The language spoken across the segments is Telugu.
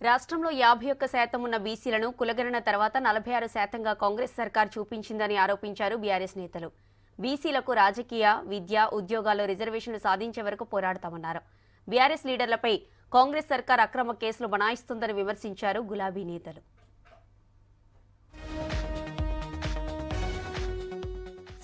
రాష్ట్రంలో 51% ఉన్న బీసీలను కులగణన తర్వాత 46%గా కాంగ్రెస్ సర్కార్ చూపించిందని ఆరోపించారు బీఆర్ఎస్ నేతలు. బీసీలకు రాజకీయ, విద్య, ఉద్యోగాల్లో రిజర్వేషన్లు సాధించే వరకు పోరాడతామన్నారు. బీఆర్ఎస్ లీడర్లపై కాంగ్రెస్ సర్కార్ అక్రమ కేసులు బనాయిస్తుందని విమర్శించారు గులాబీ నేతలు.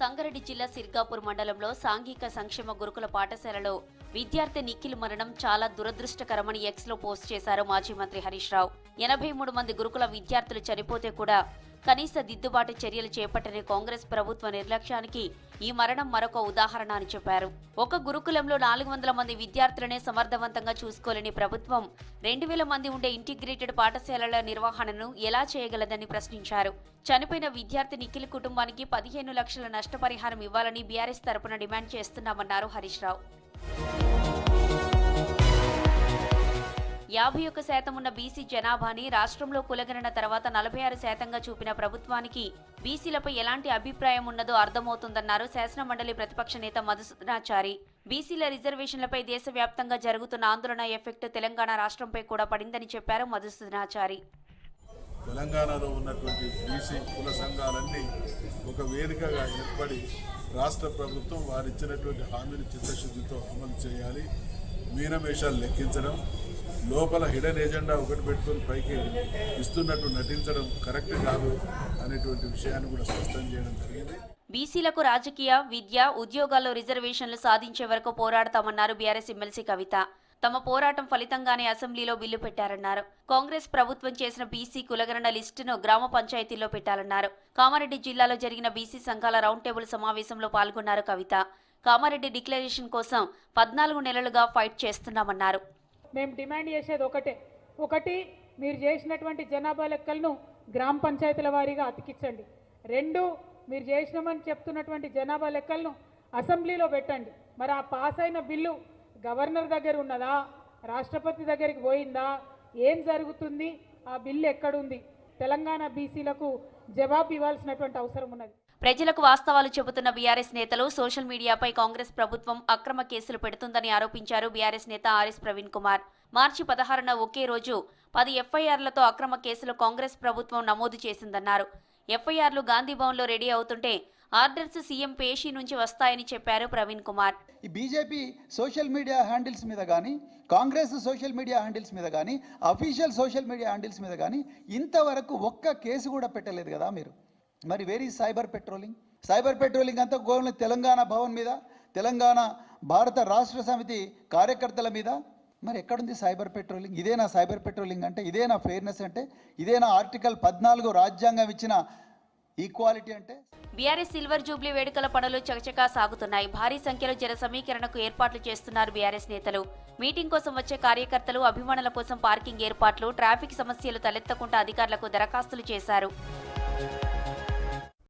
సంగారెడ్డి జిల్లా సిర్గాపూర్ మండలంలో సాంఘిక సంక్షేమ గురుకుల పాఠశాలలో విద్యార్థి నిఖిల్ మరణం చాలా దురదృష్టకరమని ఎక్స్లో పోస్ట్ చేశారు మాజీ మంత్రి హరీష్ రావు. 83 మంది గురుకుల విద్యార్థులు చనిపోతే కూడా కనీస దిద్దుబాటు చర్యలు చేపట్టని కాంగ్రెస్ ప్రభుత్వ నిర్లక్ష్యానికి ఈ మరణం మరొక ఉదాహరణ అని చెప్పారు. ఒక గురుకులంలో 400 మంది విద్యార్థులనే సమర్థవంతంగా చూసుకోలేని ప్రభుత్వం 2000 మంది ఉండే ఇంటిగ్రేటెడ్ పాఠశాలల నిర్వహణను ఎలా చేయగలదని ప్రశ్నించారు. చనిపోయిన విద్యార్థి నిఖిల్ కుటుంబానికి 15 లక్షల నష్టపరిహారం ఇవ్వాలని బీఆర్ఎస్ తరపున డిమాండ్ చేస్తున్నామన్నారు హరీష్ రావు. 51% ఉన్న బీసీ జనాభాని రాష్ట్రంలో కులగణన తర్వాత 46%గా చూపిన ప్రభుత్వానికి బీసీలపై ఎలాంటి అభిప్రాయం ఉన్నదో అర్థమవుతుందన్నారు శాసనమండలి ప్రతిపక్ష నేత మధుసూదనాచారి. బీసీల రిజర్వేషన్లపై దేశవ్యాప్తంగా జరుగుతున్న ఆందోళన ఎఫెక్ట్ తెలంగాణ రాష్ట్రంపై కూడా పడిందని చెప్పారు మధుసూదనాచారి. తెలంగాణలో ఉన్నటువంటి బీసీ కుల సంఘాలన్నీ ఒక వేదికగా ఏర్పడి రాష్ట్ర ప్రభుత్వం వారిచ్చినటువంటి హామీని చిత్తశుద్ధితో అమలు చేయాలి. మీనమేషాలు లెక్కించడం, లోపల హిడెన్ ఎజెండా ఒకటి పెట్టుకొని పైకి ఇస్తున్నట్టు నటించడం కరెక్ట్ కాదు అనేటువంటి విషయాన్ని కూడా స్పష్టం చేయడం జరిగింది. బీసీలకు రాజకీయ, విద్య, ఉద్యోగాల్లో రిజర్వేషన్లు సాధించే వరకు పోరాడతామన్నారు బీఆర్ఎస్ ఎమ్మెల్సీ కవిత. తమ పోరాటం ఫలితంగానే అసెంబ్లీలో బిల్లు పెట్టారన్నారు. కాంగ్రెస్ ప్రభుత్వం చేసిన బీసీ కులగణన లిస్టును గ్రామ పంచాయతీల్లో పెట్టాలన్నారు. కామారెడ్డి జిల్లాలో జరిగిన బీసీ సంఘాల రౌండ్ టేబుల్ సమావేశంలో పాల్గొన్నారు కవిత. కామారెడ్డి డిక్లరేషన్ కోసం 14 నెలలుగా ఫైట్ చేస్తున్నామన్నారు. మేము డిమాండ్ చేసేది ఒకటి మీరు చేసినటువంటి జనాభా లెక్కలను గ్రామ పంచాయతీల వారీగా అతికించండి. 2 మీరు చేసినామని చెప్తున్నటువంటి జనాభా లెక్కలను అసెంబ్లీలో పెట్టండి. మరి ఆ పాస్ అయిన బిల్లు గవర్నర్ దగ్గర ఉన్నదా, రాష్ట్రపతి దగ్గరికి పోయిందా, ఏం జరుగుతుంది, ఆ బిల్లు ఎక్కడుంది? తెలంగాణ బీసీలకు జవాబు ఇవ్వాల్సినటువంటి అవసరం ఉన్నది. ప్రజలకు వాస్తవాలు చెబుతున్న బీఆర్ఎస్ నేతలు సోషల్ మీడియాపై కాంగ్రెస్ ప్రభుత్వం అక్రమ కేసులు పెడుతుందని ఆరోపించారు బీఆర్ఎస్ నేత ఆర్ఎస్ ప్రవీణ్ కుమార్. మార్చి 16న ఒకే రోజు 10 ఎఫ్ఐఆర్లతో అక్రమ కేసులు కాంగ్రెస్ ప్రభుత్వం నమోదు చేసిందన్నారు. ఎఫ్ఐఆర్లు గాంధీభవన్లో రెడీ అవుతుంటే ఆర్డర్స్ సీఎం పేషీ నుంచి వస్తాయని చెప్పారు ప్రవీణ్ కుమార్. ఈ బీజేపీ సోషల్ మీడియా హ్యాండిల్స్ మీద కానీ, కాంగ్రెస్ సోషల్ మీడియా హ్యాండిల్స్ మీద కానీ, అఫీషియల్ సోషల్ మీడియా హ్యాండిల్స్ మీద కానీ ఇంతవరకు ఒక్క కేసు కూడా పెట్టలేదు కదా మీరు. మరి where is cyber patrolling? Cyber patrolling అంతా కేవలం తెలంగాణ భవన్ మీద, తెలంగాణ భారత రాష్ట్ర సమితి కార్యకర్తల మీద. మరి ఎక్కడుంది సైబర్ పెట్రోలింగ్? ఇదేనా సైబర్ పెట్రోలింగ్ అంటే? ఇదేనా ఫెయిర్నెస్ అంటే? ఇదేనా ఆర్టికల్ 14 రాజ్యాంగం ఇచ్చిన ఈక్వాలిటీ అంటే? బీఆర్ఎస్ సిల్వర్ జూబ్లీ వేడుకల పనులు చకచకా సాగుతున్నాయి. భారీ సంఖ్యలో జన సమీకరణకు ఏర్పాట్లు చేస్తున్నారు బీఆర్ఎస్ నేతలు. మీటింగ్ కోసం వచ్చే కార్యకర్తలు, అభిమానుల కోసం పార్కింగ్ ఏర్పాట్లు, ట్రాఫిక్ సమస్యలు తలెత్తకుండా అధికారులకు దరఖాస్తులు చేశారు.